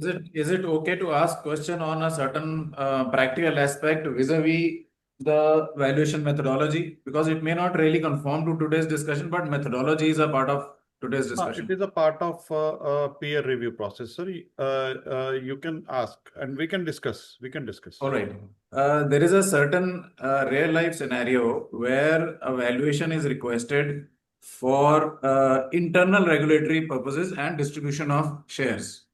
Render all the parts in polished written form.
Is it okay to ask question on a certain practical aspect vis-a-vis the valuation methodology? Because it may not really conform to today's discussion, but methodology is a part of today's It discussion. is a part of a peer review process. So you can ask and we can discuss. All right. There is a certain real life scenario where a valuation is requested for internal regulatory purposes and distribution of shares.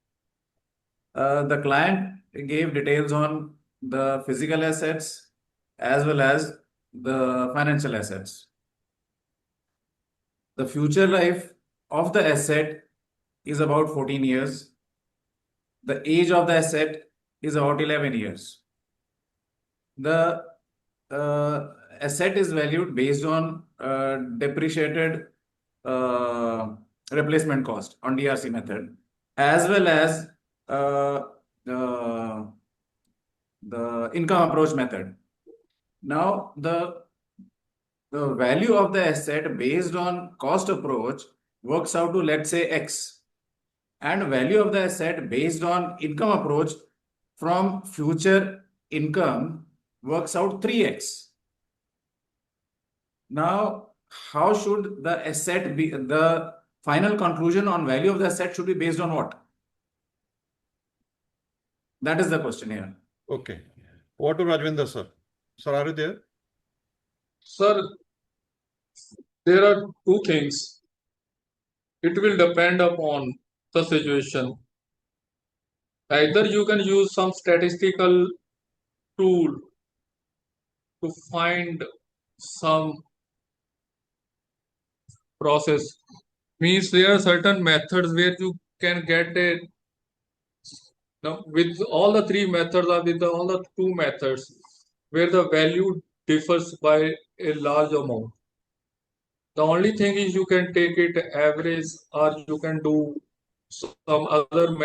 The client gave details on the physical assets as well as the financial assets. The future life of the asset is about 14 years. The age of the asset is about 11 years. The asset is valued based on depreciated replacement cost on DRC method, as well as uh, uh, the income approach method. Now, the value of the asset based on cost approach works out to, let's say, X, and value of the asset based on income approach from future income works out 3X. Now, how should the asset be, the final conclusion on value of the asset should be based on what? That is the question here. Okay. Over to Rajvinder, sir. Sir, are you there? Sir, there are two things. It will depend upon the situation. Either you can use some statistical tool to find some process. Means there are certain methods where you can get a with all the three methods or with all the two methods where the value differs by a large amount. The only thing is you can take it average or you can do some other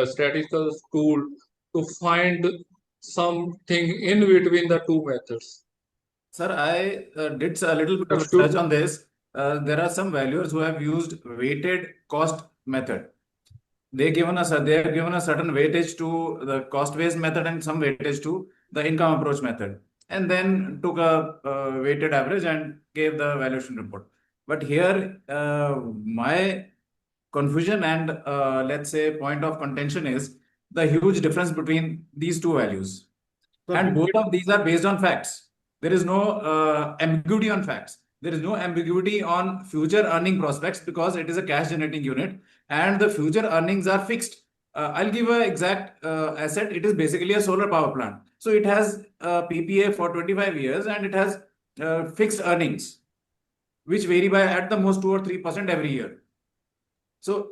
statistical tool to find something in between the two methods. Sir, I did a little bit of research on this. There are some valuers who have used weighted cost method. They have given a certain weightage to the cost-based method and some weightage to the income approach method, and then took a weighted average and gave the valuation report. But here, my confusion and let's say point of contention is the huge difference between these two values, and both of these are based on facts. There is no ambiguity on facts. There is no ambiguity on future earning prospects because it is a cash generating unit and the future earnings are fixed. I'll give an exact asset. It is basically a solar power plant. So it has PPA for 25 years and it has fixed earnings, which vary by at the most 2 or 3% every year. So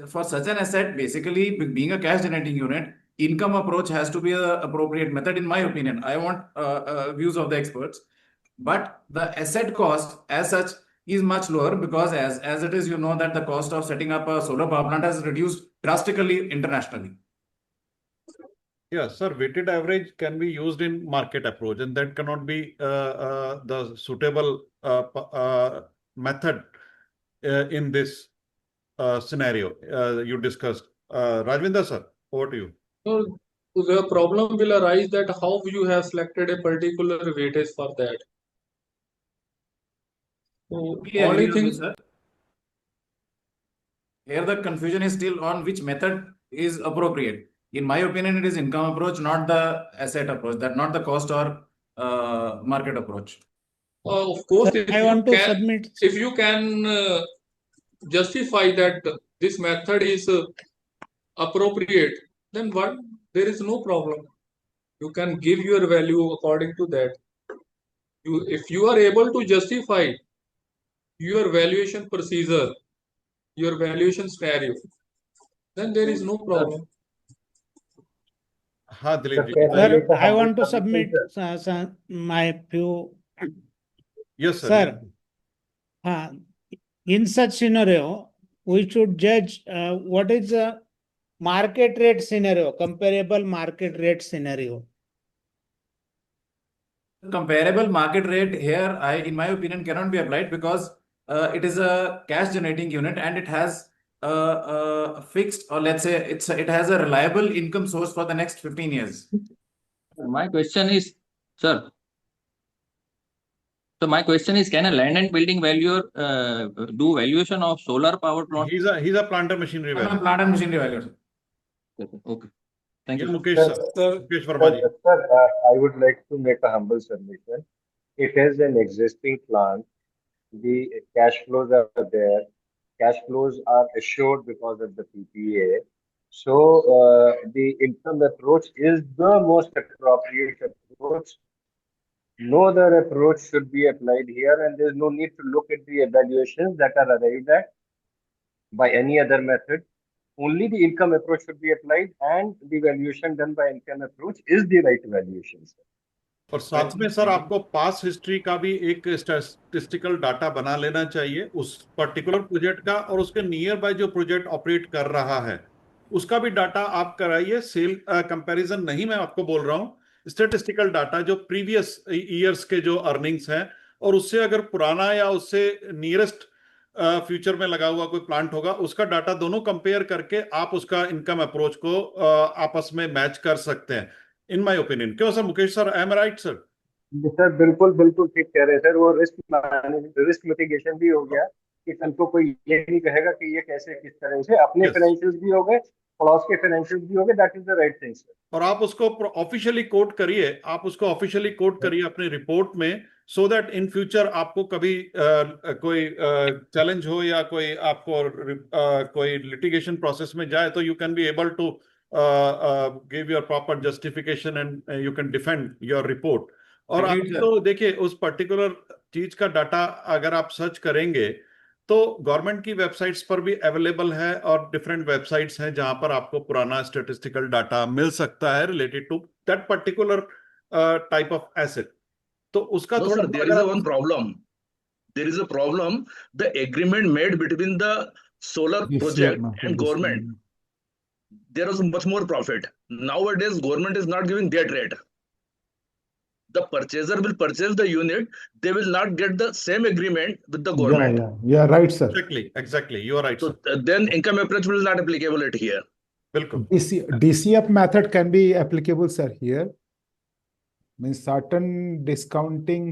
for such an asset, basically being a cash generating unit, income approach has to be the appropriate method, in my opinion. I want views of the experts, but the asset cost as such is much lower because as it is, you know that the cost of setting up a solar power plant has reduced drastically internationally. Yes, sir. Weighted average can be used in market approach, and that cannot be the suitable method in this scenario you discussed. Rajvinder, sir, over to you. So the problem will arise that how you have selected a particular weightage for that. So only thing. Here the confusion is still on which method is appropriate. In my opinion, it is income approach, not the asset approach, that not the cost or market approach. Of course, Sir, I want to submit. If you can justify that this method is appropriate, then what? There is no problem. You can give your value according to that. If you are able to justify your valuation procedure, your valuation scenario, then there is no problem. Sir, I want to submit my view. Yes, sir. Sir, in such scenario, we should judge what is the market rate scenario, comparable market rate scenario. Comparable market rate here, in my opinion, cannot be applied because it is a cash generating unit and it has fixed, or let's say it has a reliable income source for the next 15 years? My question is, sir. So my question is, can a land and building valuer do valuation of solar power plant? He's a planter machinery I'm a valuer. plant and machinery valuer, sir. Okay. Thank Yeah, you. Mukesh Sir, sir. Mukesh Verma ji. Sir, I would like to make a humble submission. It is an existing plant. The cash flows are there. Cash flows are assured because of the PPA. So the income approach is the most appropriate approach. No other approach should be applied here, and there's no need to look at the evaluations that are arrived at by any other method. Only the income approach should be applied, and the valuation done by income approach is the right valuation. और साथ में sir आपको पास history का भी एक statistical data बना लेना चाहिए उस पर्टिकुलर प्रोजेक्ट का, और उसके नियर बाय जो प्रोजेक्ट ऑपरेट कर रहा है उसका भी डाटा आप कराइए। सेल कंपैरिजन नहीं, मैं आपको बोल रहा हूँ स्टैटिस्टिकल डाटा जो प्रीवियस ईयर्स के जो अर्निंग्स हैं, और उससे अगर पुराना या उससे नियरेस्ट फ्यूचर में लगा हुआ कोई प्लांट होगा उसका डाटा दोनों कंपेयर करके आप उसका इनकम अप्रोच को आपस में मैच कर सकते हैं, इन माय ओपिनियन। क्यों sir Mukesh sir, I am right sir? Sir बिल्कुल बिल्कुल ठीक कह रहे हैं सर। वो रिस्क मिटिगेशन भी हो गया कि कल को कोई ये नहीं कहेगा कि ये कैसे किस तरह से अपने Yes. फाइनेंशियल्स भी हो गए, पड़ोस के फाइनेंशियल्स भी हो गए। That is the right thing sir. और आप उसको ऑफिशियली कोट करिए, आप उसको ऑफिशियली कोट करिए अपनी रिपोर्ट में, सो दैट इन फ्यूचर आपको कभी कोई चैलेंज हो या कोई आपको कोई लिटिगेशन प्रोसेस में जाए तो you can be able to give your proper justification and you can defend your report. और आप Agreed, sir. तो देखिए उस पर्टिकुलर चीज का डाटा अगर आप सर्च करेंगे तो गवर्नमेंट की वेबसाइट्स पर भी अवेलेबल है, और डिफरेंट वेबसाइट्स हैं जहां पर आपको पुराना स्टैटिस्टिकल डाटा मिल सकता है related to that particular type of asset. तो उसका No, थोड़ा sir, there is a one problem. There is a problem. The agreement made between the solar project and government, there was much more profit. Nowadays, government is not giving that rate. The purchaser will purchase the unit. They will not get the same agreement with the government. Yeah, right, sir. Exactly. You are right, So sir. then income approach will not applicable at here. बिल्कुल। DCF method can be applicable, sir, here. Means certain discounting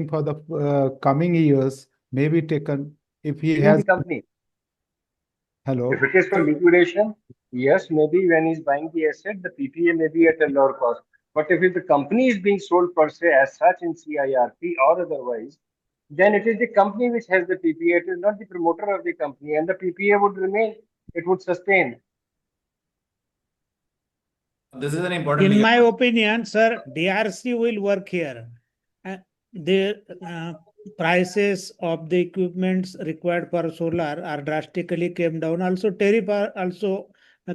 for the coming years may be taken if he Within has. the company. Hello. If it is for liquidation, yes, maybe when he's buying the asset, the PPA may be at a lower cost. But if the company is being sold per se as such in CIRP or otherwise, then it is the company which has the PPA. It is not the promoter of the company, and the PPA would remain. It would sustain. This is an important. In my opinion, sir, DRC will work here. The prices of the equipments required for solar are drastically came down. Also, tariff are also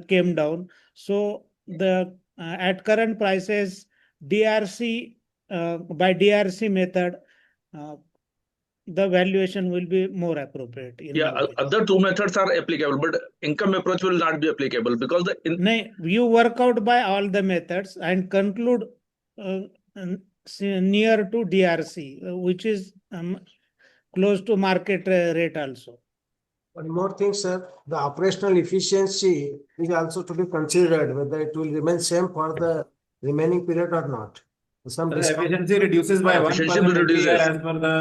came down. So the at current prices, DRC by DRC method, the valuation will be more appropriate. Yeah, other two methods are applicable, but income approach will not be applicable because you work out by all the methods and conclude near to DRC, which is close to market rate also. One more thing, sir, the operational efficiency is also to be considered, whether it will remain same for the remaining period or not. Some efficiency reduces by 1% Efficiency will every year reduces. as per the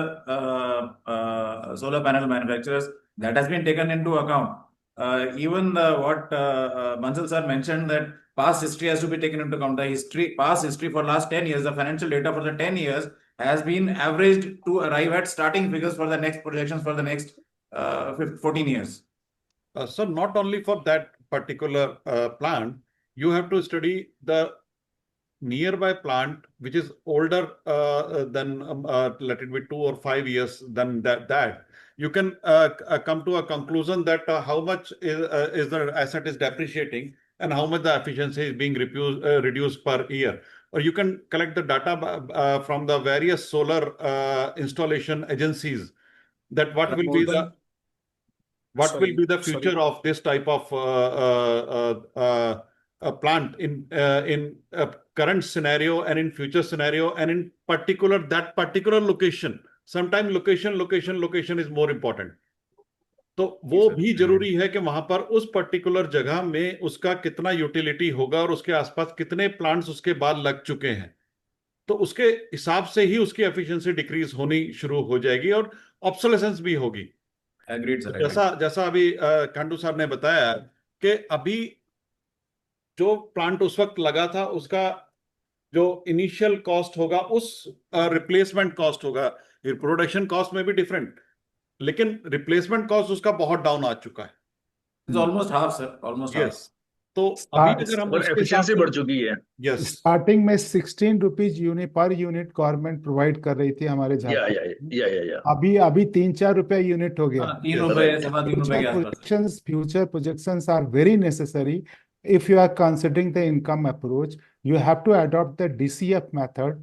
solar panel manufacturers. That has been taken into account. Even what Bansal sir mentioned, that past history has to be taken into account. The past history for last 10 years, the financial data for the 10 years has been averaged to arrive at starting figures for the next projections for the next 14 years. So not only for that particular plant, you have to study the nearby plant which is older than let it be 2 or 5 years than that. You can come to a conclusion that how much is the asset is depreciating and how much the efficiency is being reduced per year. Or you can collect the data from the various solar installation agencies, that what will be the future of this type of plant in current scenario and in future scenario, and in that particular location. Sometimes location is more important. तो वो sir, भी जरूरी है कि वहां पर उस particular जगह में उसका कितना यूटिलिटी होगा और उसके आसपास कितने प्लांट्स उसके बाद लग चुके हैं, तो उसके हिसाब से ही उसकी एफिशिएंसी डिक्रीज होनी शुरू हो जाएगी और ऑब्सोलेसेंस भी होगी। एग्रीड सर, जैसा जैसा अभी कांडू साहब ने बताया कि अभी जो प्लांट उस वक्त लगा था उसका जो इनिशियल कॉस्ट होगा उस रिप्लेसमेंट कॉस्ट होगा, प्रोडक्शन कॉस्ट में भी डिफरेंट, लेकिन रिप्लेसमेंट कॉस्ट उसका बहुत डाउन आ चुका है। It's almost half sir, almost half. Yes, तो अभी अगर हम और उसके हिसाब एफिशिएंसी से, बढ़ चुकी है। यस, स्टार्टिंग में 16 rupees per unit government provide कर रही थी हमारे या झारखंड या में। या अभी 3-4 रुपए यूनिट हो गया। हाँ, 3 Yes, रुपए, right. 3.25 के आसपास। Future projections are very necessary. If you are considering the income approach, you have to adopt the DCF method.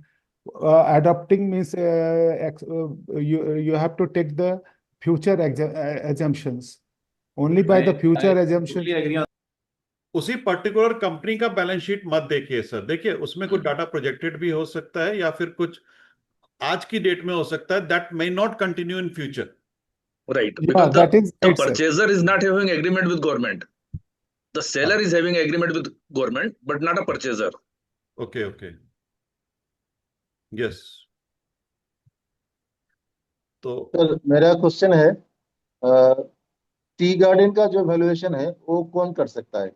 Adopting means you have to take the future assumptions. Only by the future assumptions. Totally agree on उसी particular company का balance sheet मत देखिए sir, देखिए उसमें कुछ data projected भी हो सकता है या फिर कुछ आज की डेट में हो सकता है, that may not continue in future. right, Yeah, because that is the right, sir. purchaser is not having agreement with government. The seller is having agreement with government, but not a purchaser. Okay okay, yes. तो sir मेरा question है, tea garden का जो valuation है वो कौन कर सकता है?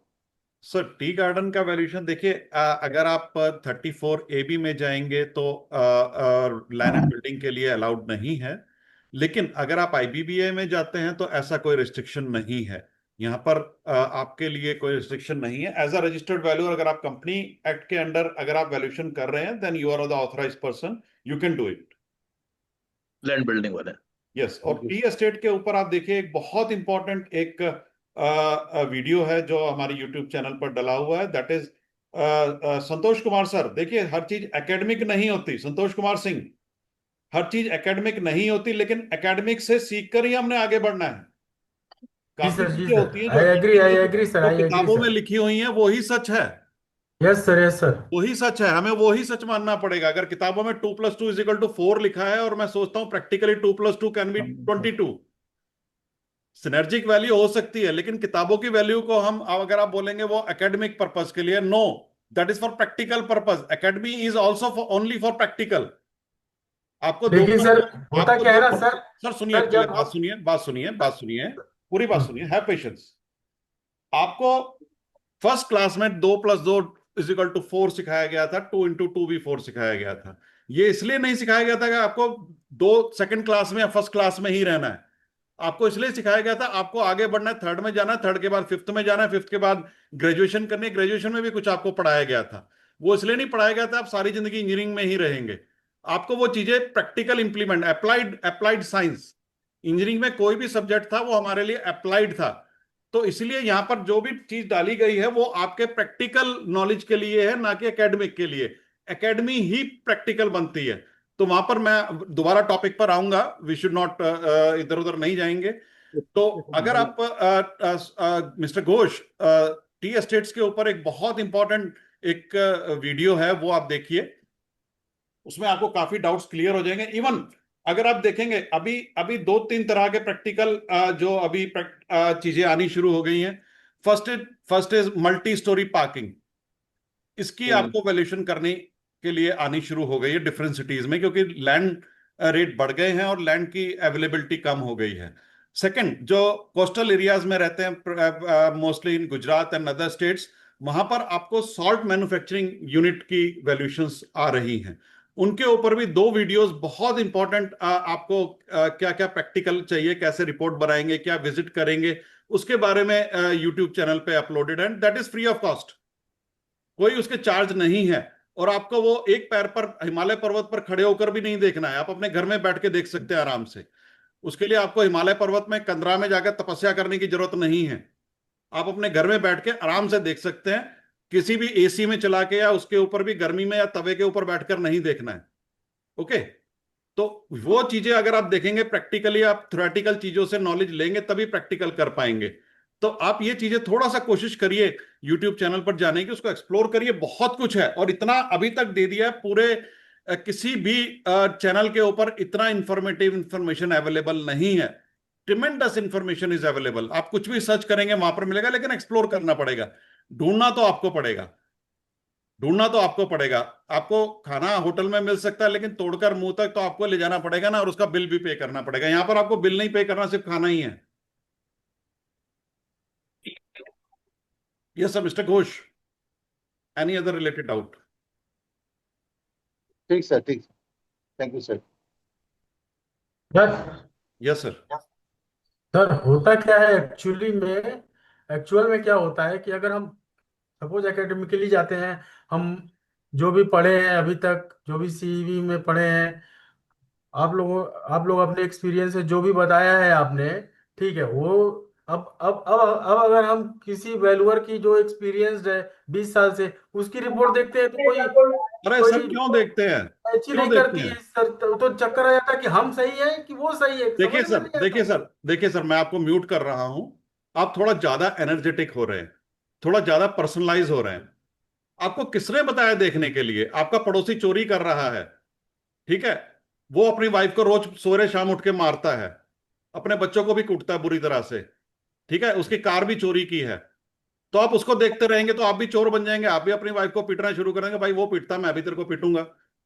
सर टी गार्डन का वैल्यूएशन देखिए, अगर आप 34AB में जाएंगे तो लैंड एंड बिल्डिंग के लिए अलाउड नहीं है, लेकिन अगर आप IBBA में जाते हैं तो ऐसा कोई रिस्ट्रिक्शन नहीं है। यहाँ पर आपके लिए कोई रिस्ट्रिक्शन नहीं है। एज अ रजिस्टर्ड वैल्यू अगर आप कंपनी एक्ट के अंडर अगर आप वैल्यूएशन कर रहे हैं, then you are the authorised person, you can do it. Land building वाले। यस, और टी एस्टेट के ऊपर आप देखिए एक बहुत इंपॉर्टेंट एक वीडियो है जो हमारे यूट्यूब चैनल पर डला हुआ है, that is Santosh Kumar sir. देखिए हर चीज एकेडमिक नहीं होती, संतोष कुमार सिंह, हर चीज एकेडमिक नहीं होती, लेकिन एकेडमिक से सीखकर ही हमने आगे बढ़ना है। काफी चीजें होती हैं I agree, sir. जो किताबों में लिखी हुई हैं वही सच है, Yes, sir. Yes, sir. वही सच है, हमें वही सच मानना पड़ेगा। अगर किताबों में 2+2 = 4 लिखा है और मैं सोचता हूं practically 2+2 can be 22, synergic value हो सकती है, लेकिन किताबों की वैल्यू को हम अगर आप बोलेंगे वो एकेडमिक पर्पस के लिए, no, that is for practical purpose. Academy is also only for practical. आपको लेकिन सर होता क्या है ना सर, सर सुनिए, सर, जब बात सुनिए, पूरी बात सुनिए, हैव पेशेंस। आपको फर्स्ट क्लास में 2+2 = 4 सिखाया गया था, 2 × 2 भी 4 सिखाया गया था। ये इसलिए नहीं सिखाया गया था कि आपको सेकंड क्लास में या फर्स्ट क्लास में ही रहना है, आपको इसलिए सिखाया गया था आपको आगे बढ़ना है, थर्ड में जाना है, थर्ड के बाद फिफ्थ में जाना है, फिफ्थ के बाद ग्रेजुएशन करनी है, ग्रेजुएशन में भी कुछ आपको पढ़ाया गया था। वो इसलिए नहीं पढ़ाया गया था आप सारी जिंदगी इंजीनियरिंग में ही रहेंगे, आपको वो चीजें practical implement, applied science, engineering में कोई भी सब्जेक्ट था वो हमारे लिए अप्लाइड था। तो इसलिए यहां पर जो भी चीज डाली गई है वो आपके प्रैक्टिकल नॉलेज के लिए है, ना कि एकेडमिक के लिए। एकेडमी ही प्रैक्टिकल बनती है। तो वहां पर मैं दोबारा टॉपिक पर आऊंगा, वी शुड नॉट इधर उधर नहीं जाएंगे। तो अगर आप मिस्टर घोष, टी एस्टेट्स के ऊपर एक बहुत इंपॉर्टेंट एक वीडियो है, वो आप देखिए, उसमें आपको काफी डाउट्स क्लियर हो जाएंगे। इवन अगर आप देखेंगे अभी 2-3 तरह के प्रैक्टिकल जो अभी चीजें आनी शुरू हो गई हैं। First is multi storey parking, इसकी आपको वैल्यूएशन करने के लिए आनी शुरू हो गई है डिफरेंट सिटीज में, क्योंकि लैंड रेट बढ़ गए हैं और लैंड की अवेलेबिलिटी कम हो गई है। सेकंड, जो कोस्टल एरियाज में रहते हैं mostly in Gujarat and other states, वहां पर आपको सॉल्ट मैन्युफैक्चरिंग यूनिट की वैल्यूएशंस आ रही हैं। उनके ऊपर भी 2 वीडियोस बहुत इंपॉर्टेंट, आपको क्या क्या प्रैक्टिकल चाहिए, कैसे रिपोर्ट बनाएंगे, क्या विजिट करेंगे, उसके बारे में यूट्यूब चैनल पे अपलोडेड है। That is free of cost, कोई उसके चार्ज नहीं है, और आपको वो एक पैर पर हिमालय पर्वत पर खड़े होकर भी नहीं देखना है, आप अपने घर में बैठ के देख सकते हैं आराम से। उसके लिए आपको हिमालय पर्वत में कंदरा में जाकर तपस्या करने की जरूरत नहीं है, आप अपने घर में बैठ के आराम से देख सकते हैं, किसी भी AC में चला के या उसके ऊपर भी गर्मी में या तवे के ऊपर बैठकर नहीं देखना है। ओके, तो वो चीजें अगर आप देखेंगे प्रैक्टिकली, आप थ्योरेटिकल चीजों से नॉलेज लेंगे तभी प्रैक्टिकल कर पाएंगे। तो आप ये चीजें थोड़ा सा कोशिश करिए यूट्यूब चैनल पर जाने की, उसको एक्सप्लोर करिए, बहुत कुछ है, और इतना अभी तक दे दिया है, पूरे किसी भी चैनल के ऊपर इतना इंफॉर्मेटिव इंफॉर्मेशन अवेलेबल नहीं है। Tremendous information is available. आप कुछ भी सर्च करेंगे वहां पर मिलेगा, लेकिन एक्सप्लोर करना पड़ेगा, ढूंढना तो आपको पड़ेगा, ढूंढना तो आपको पड़ेगा। आपको खाना होटल में मिल सकता है, लेकिन तोड़कर मुंह तक तो आपको ले जाना पड़ेगा ना, और उसका बिल भी पे करना पड़ेगा। यहां पर आपको बिल नहीं पे करना, सिर्फ खाना ही है। Yes sir, mister Ghosh, any other related doubt? ठीक सर, ठीक, thank you sir. Sir yes sir. Sir होता क्या है एक्चुअल में क्या होता है कि अगर हम सपोज एकेडमिकली जाते हैं, हम जो भी पढ़े हैं अभी तक, जो भी सीईवी में पढ़े हैं, आप लोग अपने एक्सपीरियंस से जो भी बताया है आपने, ठीक है, वो अब अगर हम किसी वैल्यूअर की जो एक्सपीरियंस्ड है 20 साल से, उसकी रिपोर्ट देखते हैं तो अरे सर, कोई क्यों देखते हैं, मैच ही क्यों नहीं देखते करती हैं? है सर। तो चक्कर आ जाता है कि हम सही है कि वो सही है, देखिए समझ में सर, नहीं देखिए आता। सर, देखिए सर, मैं आपको म्यूट कर रहा हूं। आप थोड़ा ज्यादा एनर्जेटिक हो रहे हैं, थोड़ा ज्यादा पर्सनलाइज हो रहे हैं। आपको किसने बताया देखने के लिए? आपका पड़ोसी चोरी कर रहा है, ठीक है, वो अपनी वाइफ को रोज सवेरे शाम उठ के मारता है, अपने बच्चों को भी कूटता है बुरी तरह से, ठीक है, उसकी कार भी चोरी की है। तो आप उसको देखते रहेंगे तो आप भी चोर बन जाएंगे, आप भी अपनी वाइफ को पीटना शुरू करेंगे, भाई वो पीटता मैं भी तेरे को पीटूंगा।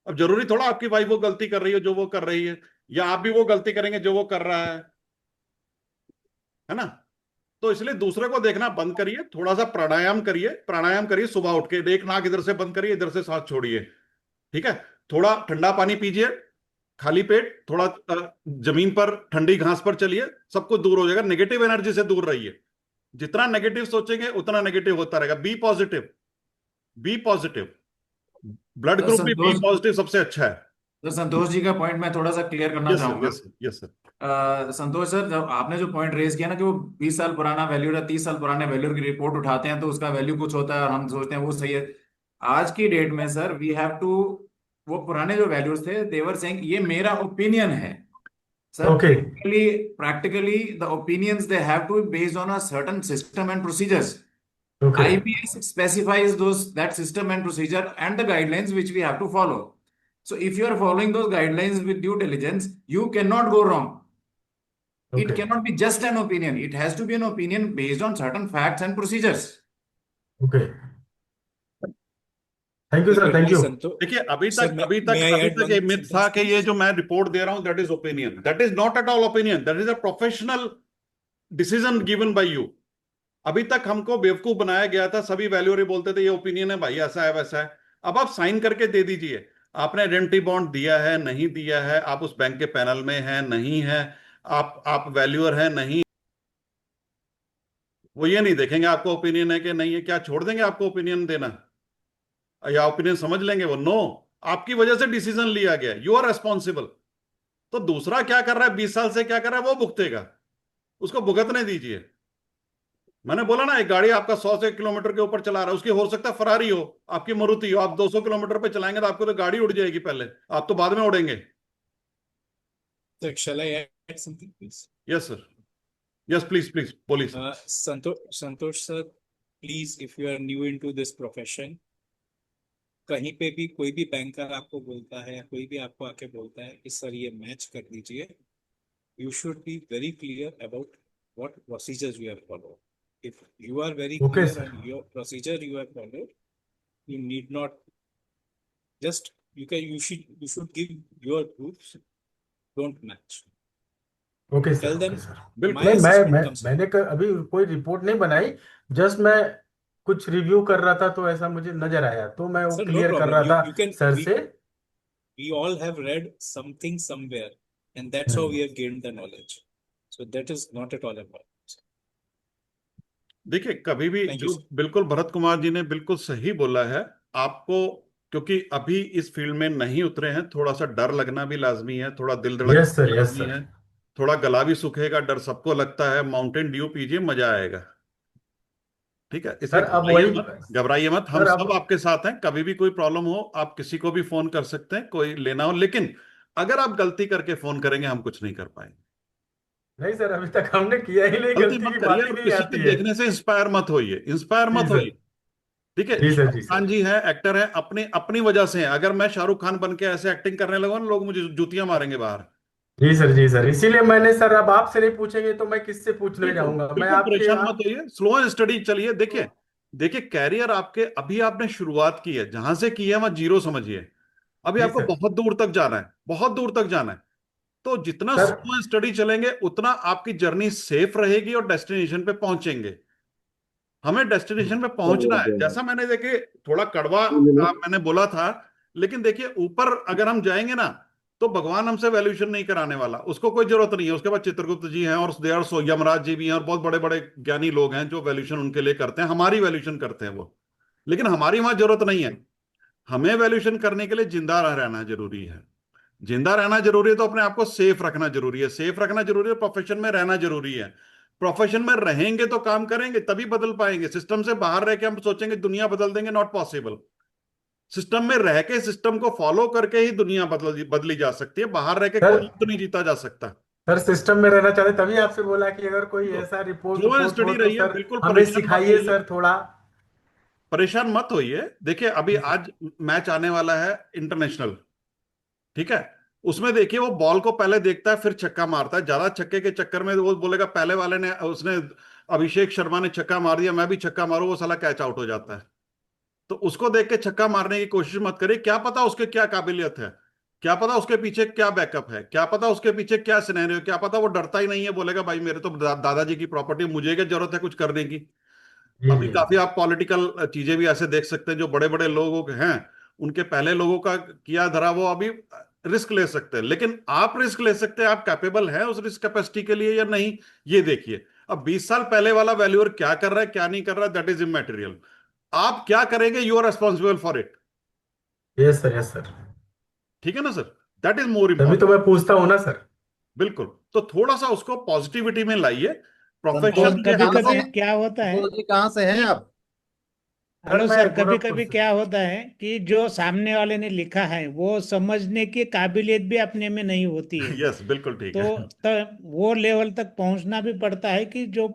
अब जरूरी थोड़ा आपकी वाइफ वो गलती कर रही है जो वो कर रही है, या आप भी वो गलती करेंगे जो वो कर रहा है ना? तो इसलिए दूसरे को देखना बंद करिए, थोड़ा सा प्राणायाम करिए, प्राणायाम करिए सुबह उठ के, एक नाक इधर से बंद करिए, इधर से सांस छोड़िए, ठीक है। थोड़ा ठंडा पानी पीजिए, खाली पेट, थोड़ा जमीन पर ठंडी घास पर चलिए, सब कुछ दूर हो जाएगा। नेगेटिव एनर्जी से दूर रहिए, जितना नेगेटिव सोचेंगे उतना नेगेटिव होता रहेगा। B positive, B positive, blood group भी बी संतोष पॉजिटिव सबसे अच्छा है। तो संतोष जी का पॉइंट मैं थोड़ा सा क्लियर करना यस सर, चाहूंगा। Yes sir, yes sir. Santosh sir, जब आपने जो पॉइंट रेज किया ना कि वो 20 साल पुराना वैल्यू या 30 साल पुराने वैल्यू की रिपोर्ट उठाते हैं तो उसका वैल्यू कुछ होता है और हम सोचते हैं वो सही है। आज की डेट में सर वी हैव टू, वो पुराने जो वैल्यूज थे देवर सेइंग ये मेरा ओपिनियन है sir. Okay practically the opinions they have to be based on a certain system and procedures. Okay IBS specifies that system and procedure and the guidelines which we have to follow. So if you are following those guidelines with due diligence, you cannot go wrong. It okay cannot be just an opinion. It has to be an opinion based on certain facts and procedures. Okay, thank you sir, thank you. देखिए, अभी Sir, तक may- अभी तक may I अभी add तक one ये myth था sentence, कि ये please? जो मैं रिपोर्ट दे रहा हूं that is opinion. That is not at all opinion, that is a professional decision given by you. अभी तक हमको बेवकूफ बनाया गया था, सभी वैल्यूअर बोलते थे ये ओपिनियन है भाई, ऐसा है वैसा है। अब आप साइन करके दे दीजिए, आपने आइडेंटिटी बॉन्ड दिया है नहीं दिया है, आप उस बैंक के पैनल में है नहीं है, आप वैल्यूअर है नहीं, वो ये नहीं देखेंगे आपको ओपिनियन है कि नहीं है, क्या छोड़ देंगे आपको ओपिनियन देना, या ओपिनियन समझ लेंगे वो? नो, आपकी वजह से डिसीजन लिया गया, यू आर रेस्पॉन्सिबल। तो दूसरा क्या कर रहा है, 20 साल से क्या कर रहा है वो भुगतेगा, उसको भुगतने दीजिए। मैंने बोला ना, एक गाड़ी आपका 100 से किलोमीटर के ऊपर चला रहा है, उसकी हो सकता है फरारी हो, आपकी मारुति हो, आप 200 किलोमीटर पे चलाएंगे तो आपको तो गाड़ी उड़ जाएगी पहले, आप तो बाद में उड़ेंगे। Sir, shall I add something, please? Yes sir, yes please please बोलिए sir. Santosh sir, please, if you are new into this profession, कहीं पे भी कोई भी बैंकर आपको बोलता है, कोई भी आपको आके बोलता है कि सर ये मैच कर दीजिए, you should be very clear about what procedures you have followed. If you are very Okay, clear sir. on your procedure you have followed, you need not just you should give your proofs. Don't match. Okay Tell sir, them okay sir. बिल्कुल। my नहीं, assessment comes from. मैंने अभी कोई report नहीं बनाई, just मैं कुछ review कर रहा था तो ऐसा मुझे नजर आया, तो मैं वो Sir, no क्लियर कर problem. रहा You था can सर we से। all have read something somewhere, and that's how we have gained the knowledge. So that is not at all a problem. देखिए, कभी भी Thank you, जो sir. बिल्कुल भरत कुमार जी ने बिल्कुल सही बोला है, आपको क्योंकि अभी इस फील्ड में नहीं उतरे हैं, थोड़ा सा डर लगना भी लाजमी है, थोड़ा दिल धड़कना यस सर, भी यस लाजमी सर। है, थोड़ा गला भी सूखेगा, डर सबको लगता है। माउंटेन ड्यू पीजिए, मजा आएगा, ठीक है। इसलिए सर अब घबराइए वही मत, घबराइए मत, हम सर, सब अब आपके साथ हैं। कभी भी कोई प्रॉब्लम हो आप किसी को भी फोन कर सकते हैं, कोई लेना हो, लेकिन अगर आप गलती करके फोन करेंगे हम कुछ नहीं कर पाएंगे। नहीं सर, अभी तक हमने किया ही नहीं, गलती गलती मत की करिए, बात ही और नहीं किसी आती के है। देखने से इंस्पायर मत होइए, इंस्पायर जी मत सर, होइए, ठीक है। जी सर, जी शाहरुख सर। खान जी है, एक्टर है, अपनी अपनी वजह से है। अगर मैं शाहरुख खान बन के ऐसे एक्टिंग करने लगा ना, लोग मुझे जूतियां मारेंगे बाहर। जी सर, इसीलिए मैंने सर, अब आपसे नहीं पूछेंगे तो मैं किससे पूछने जाऊंगा? मैं बिल्कुल आपके परेशान मत होइए, स्लो एंड स्टडी चलिए। देखिए देखिए, कैरियर आपके अभी आपने शुरुआत की है, जहां से की है वहां जीरो समझिए। अभी जी आपको सर। बहुत दूर तक जाना है, बहुत दूर तक जाना है। तो जितना सर स्लो एंड स्टडी चलेंगे उतना आपकी जर्नी सेफ रहेगी और डेस्टिनेशन पे पहुंचेंगे। हमें डेस्टिनेशन पे पहुंचना है। जैसा मैंने देखिए थोड़ा कड़वा मैंने बोला था, लेकिन देखिए ऊपर अगर हम जाएंगे ना, तो भगवान हमसे वैल्यूएशन नहीं कराने वाला, उसको कोई जरूरत नहीं है। उसके बाद चित्रगुप्त जी हैं और they are so, Yamraj ji भी हैं और बहुत बड़े बड़े ज्ञानी लोग हैं जो वैल्यूएशन उनके लिए करते हैं, हमारी वैल्यूएशन करते हैं वो। लेकिन हमारी वहां जरूरत नहीं है। हमें वैल्यूएशन करने के लिए जिंदा रहना जरूरी है। जिंदा रहना जरूरी है तो अपने आप को सेफ रखना जरूरी है, सेफ रखना जरूरी है, प्रोफेशन में रहना जरूरी है। प्रोफेशन में रहेंगे तो काम करेंगे, तभी बदल पाएंगे। सिस्टम से बाहर रह के हम सोचेंगे दुनिया बदल देंगे, नॉट पॉसिबल। सिस्टम में रह के, सिस्टम को फॉलो करके ही दुनिया बदली जा सकती है। बाहर रह के सर कोई तो नहीं जीता जा सकता। सर सिस्टम में रहना चाहते, तभी आपसे बोला कि अगर कोई तो ऐसा रिपोर्ट स्लो एंड रिपोर्ट हो स्टडी तो रहिए, सर बिल्कुल हमें परेशान मत सिखाइए होइए। सर थोड़ा। परेशान मत होइए। देखिए अभी जी सर। आज मैच आने वाला है इंटरनेशनल, ठीक है। उसमें देखिए वो बॉल को पहले देखता है फिर छक्का मारता है। ज्यादा छक्के के चक्कर में वो बोलेगा पहले वाले ने, उसने अभिषेक शर्मा ने छक्का मार दिया, मैं भी छक्का मारूं, वो साला कैच आउट हो जाता है। तो उसको देख के छक्का मारने की कोशिश मत करिए। क्या पता उसके क्या काबिलियत है, क्या पता उसके पीछे क्या बैकअप है, क्या पता उसके पीछे क्या सिनेरियो, क्या पता वो डरता ही नहीं है, बोलेगा भाई मेरे तो दादाजी की प्रॉपर्टी, मुझे क्या जरूरत है कुछ करने की। जी अभी जी काफी आप पॉलिटिकल चीजें भी ऐसे देख सकते हैं, जो बड़े बड़े लोग हैं उनके पहले लोगों का किया धरा वो अभी रिस्क ले सकते हैं। लेकिन आप रिस्क ले सकते हैं, आप कैपेबल हैं उस रिस्क कैपेसिटी के लिए या नहीं, ये देखिए। अब 20 साल पहले वाला वैल्यूअर क्या कर रहा है क्या नहीं कर रहा है, दैट इज इमेटेरियल। आप क्या करेंगे, you are responsible for it. Yes sir, yes sir. ठीक है ना सर, दैट इज मोर तभी तो इंपॉर्टेंट। मैं पूछता हूँ ना सर। बिल्कुल, तो थोड़ा सा उसको पॉजिटिविटी में लाइए। संतोष प्रोफेशन जी के कभी कहाँ अंदर। से कभी क्या होता है संतोष जी कहाँ से हैं कि आप? सर हेलो मैं सर, कभी गोरखपुर कभी से। क्या होता है कि जो सामने वाले ने लिखा है वो समझने की काबिलियत भी अपने में नहीं होती है। यस बिल्कुल ठीक है। तो वो लेवल तक पहुंचना भी पड़ता है कि जो